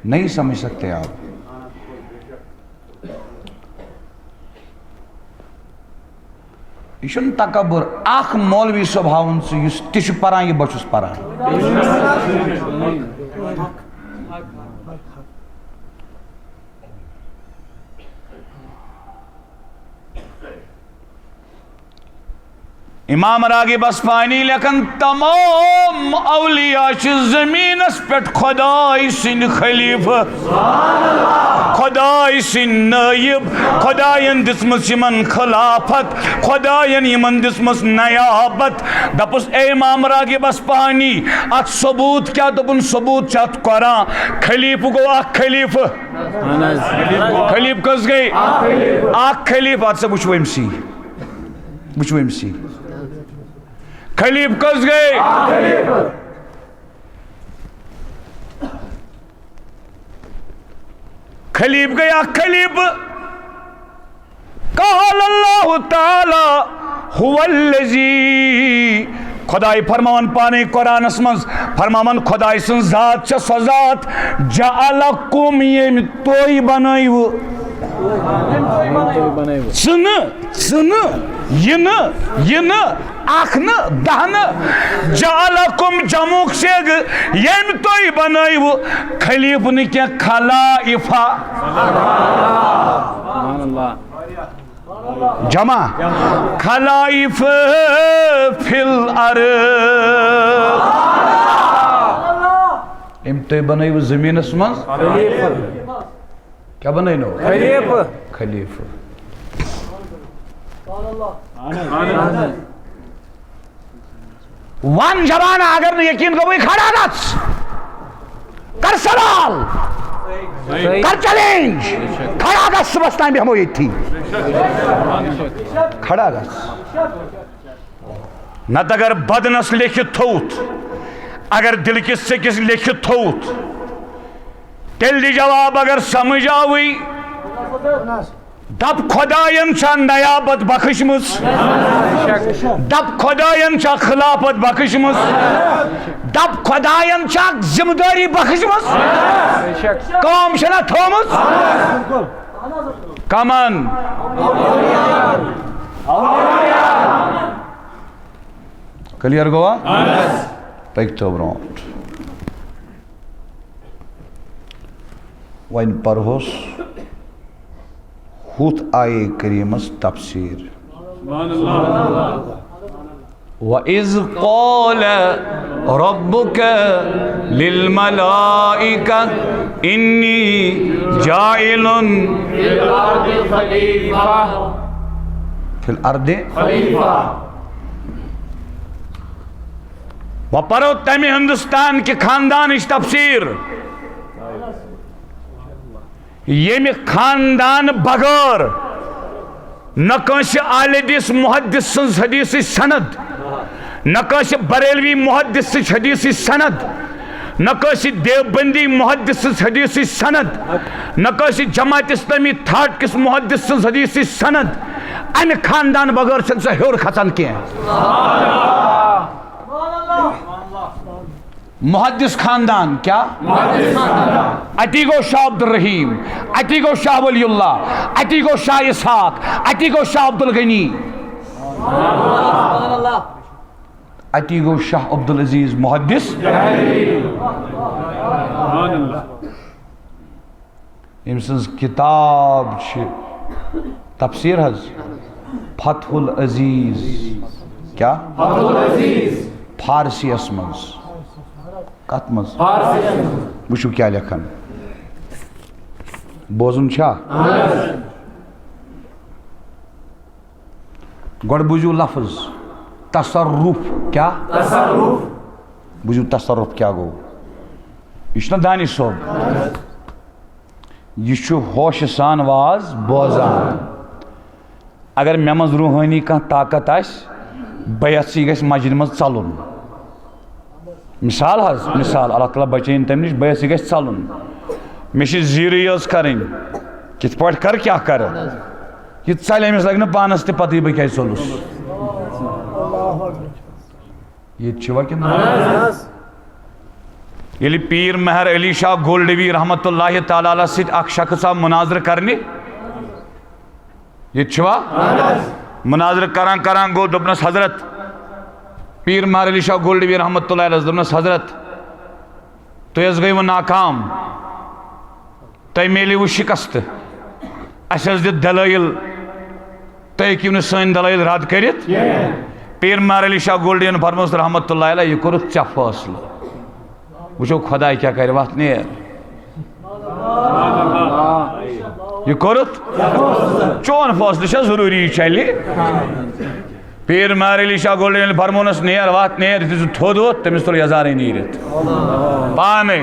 S1: نہیں سمجھ سکتے آپ یہ چھُنہٕ تکبر اکھ مولوی صٲب ہاوُن ژٕ یُس تہِ چھُ پران یہِ بہٕ چھُس پران
S2: امام راغب اصفہانی لیکن تمام اولیاء چھِ زمینس پٮ۪ٹھ خۄداے سٕنٛدۍ خلیفہٕ خۄداے سٕنٛدۍ نٲیِب خۄدایَن دِژمٕژ یِمن خلافت خۄدایَن یِمن دِژمٕژ نیابت دپُس اے امام راغب اصفہانی اتھ ثبوت کیٛاہ دوٚپُن ثبوت چھُ اتھ قرآن خلیفہٕ گوٚو اکھ خلیفہٕ خلیفہٕ کٔژ گٔے اکھ خلیفہٕ اتھ سا وٕچھو أمسٕے وٕچھو أمسٕے خلیفہٕ کٔژ گٔے خلیفہٕ گٔے اکھ خلیفہٕ قال اللہ تعالی هو الذی خداے فرماون پانے قرآنس منٛز فرماون خداے سٕنٛز ذات چھےٚ سۄ ذات جعلکم ییٚمۍ تُہۍ بنٲیوٕ ژٕ نہٕ یہِ نہٕ اکھ نہٕ دہ نہٕ جعلکم جمعُک سیگ ییٚمۍ تُہۍ بنٲیوٕ خلیفہٕ نہٕ کینٛہہ خلائفہ جمع خلائف فی الارض أمۍ تُہۍ بنٲیوٕ زٔمیٖنس منٛز کیٛاہ بنٲینو خلیفہٕ ون جوانہ اگر نہٕ یقین گوٚوُے کھڑا گژھ کر سوال کر چیلنج کھڑا گژھ صبحس تام بیہمو ییٚتھی کھڑا گژھ نتہٕ اگر بدنس لیکھِتھ تھوٚوُتھ اگر دل کِس سٔکِس لیکھِتھ تھوٚوُتھ تیٚلہِ دِ جواب اگر سمجھ آوٕے دپ خۄدایَن چھا نیابت بخشمٕژ دپ خۄدایَن چھا خلافت بخشمٕژ دپ خۄدایَن چھا ذمہٕ دٲری بخشمٕژ کٲم چھنا تھٲومٕژ کمن کلیئر گوٚوا پٔکۍتو برونٛٹھ وۄنۍ پرہوس ہُتھ آیے کریٖمس تفسیٖر وَإِذْ قَالَ رَبُّكَ لِلْمَلَائِكَةِ إِنِّي جَاعِلٌ فِي الْأَرْضِ وہ پرو تمہِ ہندوستان کہ خاندانٕچ تفسیٖر ییٚمہِ خاندان بغٲر نہ کٲنٛسہِ اہلِ حدیث محدث سٕنٛز حدیثٕچ سند نہ کٲنٛسہِ بریلوی محدث سٕنٛز حدیثٕچ سند نہ کٲنٛسہِ دیوبندی محدث سٕنٛز حدیثٕچ سند نہ کٲنٛسہِ جماعت اسلامی تھاٹ کِس محدث سٕنٛز حدیثٕچ سند امہِ خاندان بغٲر چھنہٕ سۄ ہیوٚر کھژان کینٛہہ محدث خاندان کیا اتی گو شاہ عبد الرحیم اتی گو شاہ ولی اللہ اتی گو شاہ اسحاق اتی گو شاہ عبد الغنی اتی گو شاہ عبد العزیز محدث
S1: یم سنز کتاب تفسیر حض فتح العزیز کیا فارسی اسمز کت مز وچھو کیا لکھن بوزن چھا گوڑ بوجو لفظ تصرف کیا بوجو تصرف کیا گو یہ دانی صوب یہ ہوش سان واز بوزان اگر مے مز روحانی کان طاقت آس بیت سی گژھِ مسجد مز ژلُن مثال حض مثال اللہ تعالیٰ بچین تم نش بیت سی گژھِ ژلُن مے چھ زیٖرٕے یٲژ کَرٕنۍ کِتھ پٲٹھۍ کر کیٛاہ کر یہ ژلہِ أمِس لگہِ نہٕ پانس تہِ پتہٕ بہٕ کیٛازِ ژوٚلُس ییٚتہِ چھُوا کِنہٕ ییٚلہِ پیٖر مہر علی شاہ گولڈوی رحمتہ اللہ تعالیٰ علیہ سۭتۍ اکھ شخص آو مناظرٕ کرنہِ ییٚتہِ چھُوا مناظرٕ کران کران گوٚو دوٚپنس حضرت پیٖر مہر علی شاہ گولڈوی رحمتہ اللہ علیہ دوٚپنس حضرت تُہۍ حظ گٔیوٕ ناکام تۄہہِ میلیوٕ شکست اسہِ حظ دِتھ دلٲیل تُہۍ ہیٚکِو نہٕ سٲنۍ دلٲیل رد کٔرِتھ پیٖر مہر علی شاہ گولڈویَن فرمووُس رحمتہ اللہ علیہ یہِ کوٚرُتھ ژےٚ فٲصلہٕ وٕچھو خۄداے کیٛاہ کرِ وتھ نیر یہ کوٚرُتھ چون فٲصلہٕ چھا ضروٗری یہِ چلہِ پیٖر مہر علی شاہ گولڈویَن فرمونس نیر وتھ نیر یُتھُے سُہ تھوٚد ووٚتھ تٔمِس تُل یزارے نیٖرِتھ پانے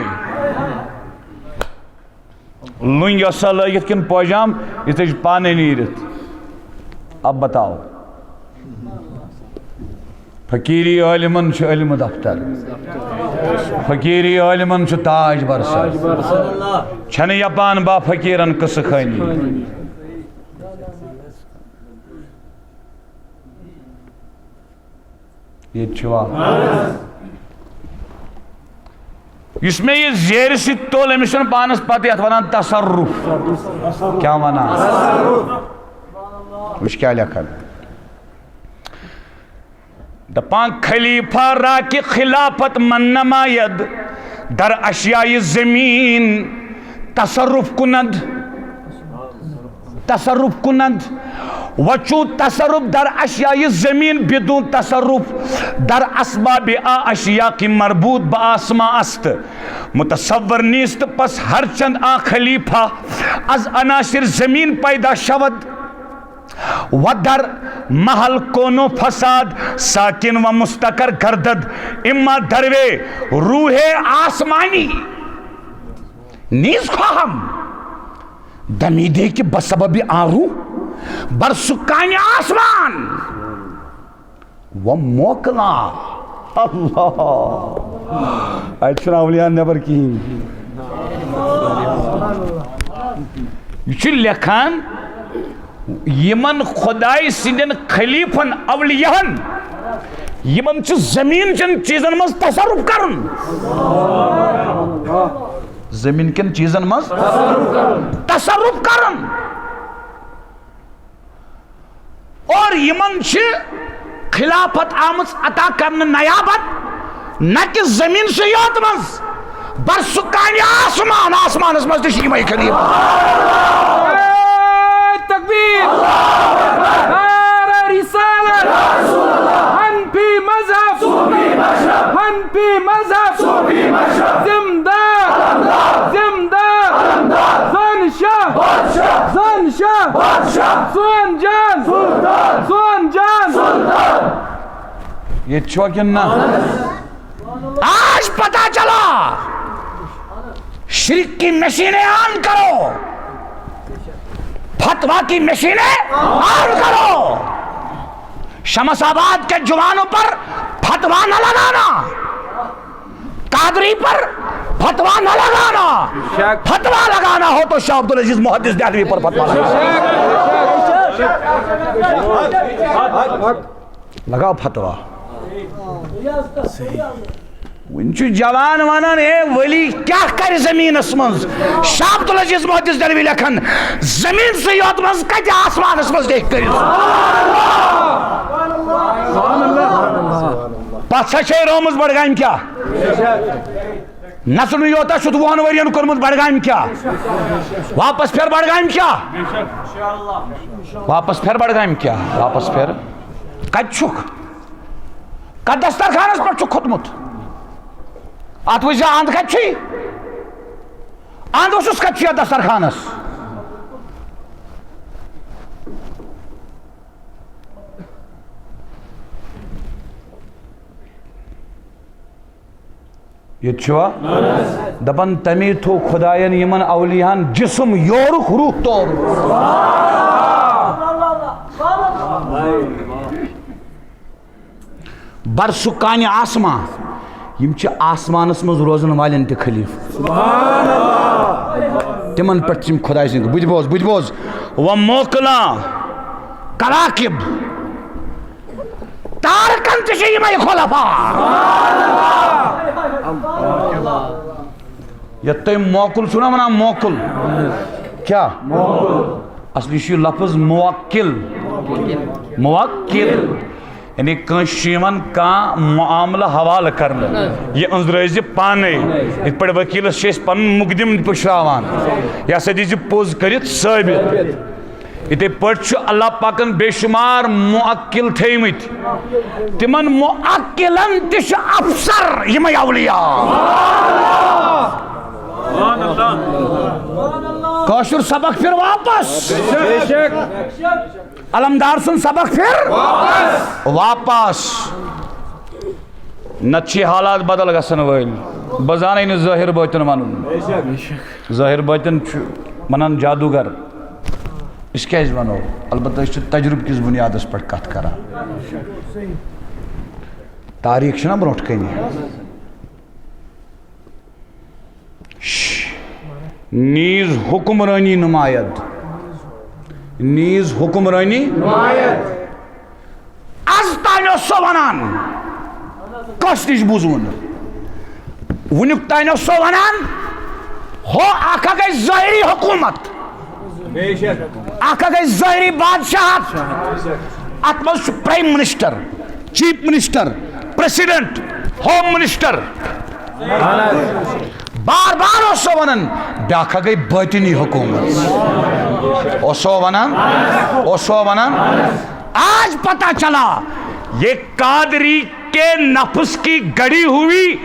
S1: لُنٛگۍ ٲسا لٲگِتھ کِنہٕ پٲجام یِتھٕے چھُ پانے نیٖرِتھ اب بتاؤ فقیری عالمن چھُ علم دفتر فقیری عالمن چھُ تاج برسر چھنہٕ یپان با فقیرن قصہٕ خٲنی ییٚتہِ چھُوا یُس مےٚ یہِ زیرِ سۭتۍ تُل أمِس چھُنہٕ پانس پتہٕ یتھ ونان تصرف کیٛاہ ونان وٕچھ کیٛاہ لیکھان دپان خلیفہ را کی خلافت من نماید در اشیاء زمین تصرف کنند وچو تصرف در اشیاء زمین بدون تصرف در اسباب اشیاء کی مربوط با آسما است متصور نیست پس ہر چند خلیفہ از عناصر زمین پیدا شود و در محل کونو فساد ساکن و مستقر گردد اما دروے روح آسمانی نیز خواہم دمیدے کے بسبب آرو بر سکان آسمان و موکلا اللہ اچھا اولیاء نبر کی یہ لکھان یمن خدای سندین خلیفن اولیاءن یمن چھ زمین چن چیزن مز تصرف کرن زمین کن چیزن مز تصرف کرن اور یمن چھ خلافت آمد عطا کرن نیابت نہ کہ زمین سے یوت مز بر سکان آسمان آسمان اس مز دشی مئی خلیفہ
S3: تکبیر نعرہ رسالت حنفی مذہب حنفی مذہب زمدار زمدار زن شاہ سون جان
S1: یہ چھوا کن نا آج پتا چلا شرک کی مشینیں آن کرو فتوہ کی مشینیں آن کرو شمس آباد کے جوانوں پر فتوہ نہ لگانا قادری پر فتوہ نہ لگانا فتوہ لگانا ہو تو شاہ عبدالعزیز محدث دہلوی پر فتوہ لگاؤ فتوہ ونچو جوان ونان اے ولی کیا کر زمین اسمنز شاہ عبدالعزیز محدث دہلوی لکھن زمین سے یوت منز کج آسمان اسمنز دیکھ کر پاچھا چھے رومز بڑھ گائیں کیا
S2: نسل یوتا شد 2 ورین کورمت بڈگام کیا واپس پھر بڈگام کیا واپس پھر بڈگام کیا واپس پھر کت چھک کت دسترخانس پہ چھک کھوتمت ات وجہ اند کت چھی اند اوسس کت چھی دسترخانس یہ چھوا دپن تمی تھو خدایان یمن اولیان جسم یورک روح طور برسکان آسمان یم چھ آسمانس مز روزن والن تہ خلیف تمن پٹ تم خدای سن بج بوز و موکلا کراکب تارکن تہ چھ یمے خلفاء یا تم موکل چھو نا ونان موکل کیا اصلی چھ لفظ موکل موکل یعنی کنشیون کا معاملہ حوالہ کرنا یہ انزرائز پانے اس پر وکیلس شیس پن مقدم پشراوان یا سدیج پوز کرت ثابت اتنے پٹ اللہ پاکن بے شمار موکل تھیمت تمن موکلن تش افسر یم اولیاء کاشر سبق پھر واپس علمدار سن سبق پھر واپس نچی حالات بدل گسن ول بزان ظاہر باطن ون ظاہر باطن ونان جادوگر اس کیا ونو البتہ اس تجربہ کس بنیاد پر کت کران تاریخ چھنا برونٹ کن نیز حکمرانی نماید نیز حکمرانی از تانیو سو ونان کس نش بوزون ونیک تانیو سو ونان ہو آکھا گئی ظاہری حکومت آکھا گئی ظاہری بادشاہت اتمز prime minister chief minister president home minister بار بار اوسو ونان بیاکھا گئی باطنی حکومت اوسو ونان آج پتہ چلا یہ قادری کے نفس کی گڑی ہوئی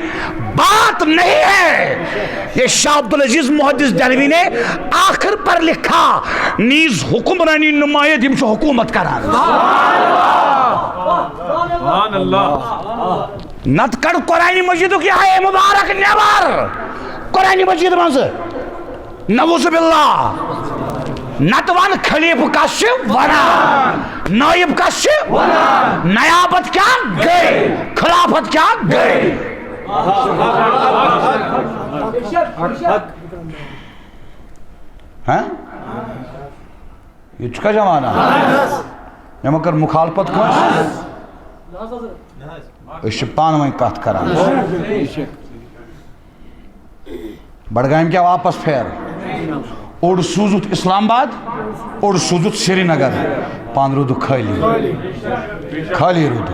S2: بات نہیں ہے یہ شاہ عبدالعزیز محدث دہلوی نے آخر پر لکھا نیز حکمرانی نمائد ہم سے حکومت کران نت کر قرآن مجید کی آئے مبارک نیبر قرآن مجید منز نعوذ باللہ نتوان خلیف کش ونان نائب کش ونان نیابت کیا گئے خلافت کیا گئے ہاں یہ چکا جمانا یہ مگر مخالفت کن اس پان وہیں کت کران بڈگام کیا واپس پھیر اوڑ سوزت اسلام آباد اوڑ سوزت سری نگر پان رود خالی رود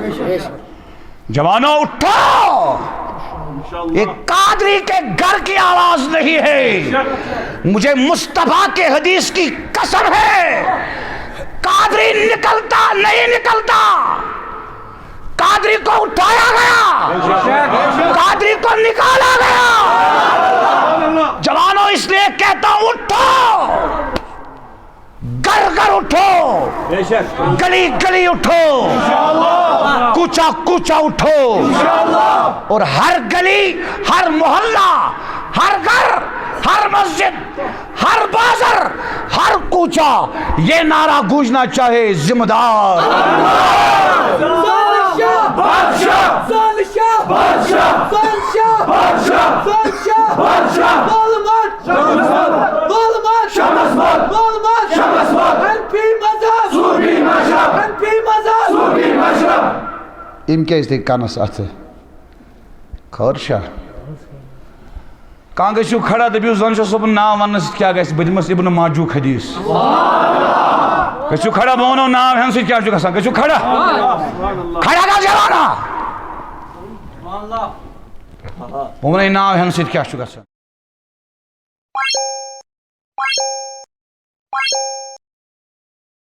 S2: جوانوں اٹھو یہ قادری کے گھر کی آواز نہیں ہے مجھے مصطفیٰ کے حدیث کی قسم ہے قادری نکلتا نہیں نکلتا قادری کو اٹھایا گیا قادری کو نکالا گیا جوانوں اس لیے کہتا ہوں اٹھو گھر گھر اٹھو گلی گلی اٹھو کوچا کوچا اٹھو اور ہر گلی ہر محلہ ہر گھر ہر مسجد ہر بازار ہر کوچا یہ نعرہ گونجنا چاہے ذمہ دار بادشاہ بادشاہ بادشاہ بادشاہ بادشاہ بادشاہ بادشاہ بولمت بولمت شمسمت بولمت شمسمت انپی مذہب صوفی مذہب انپی مذہب صوفی مذہب ام کیا اس دیکھ کانس آتے خورشا کہاں گئے کھڑا دبیو زنشا صبح نام ونس کیا گئے بدمس ابن ماجوک حدیث کچھ کھڑا بونو نام ہم سے کیا جو کسان کچھ کھڑا کھڑا کا جوانا
S1: وۄنۍ وَنے ناو ہٮ۪نہٕ سۭتۍ کیٛاہ چھُ گژھان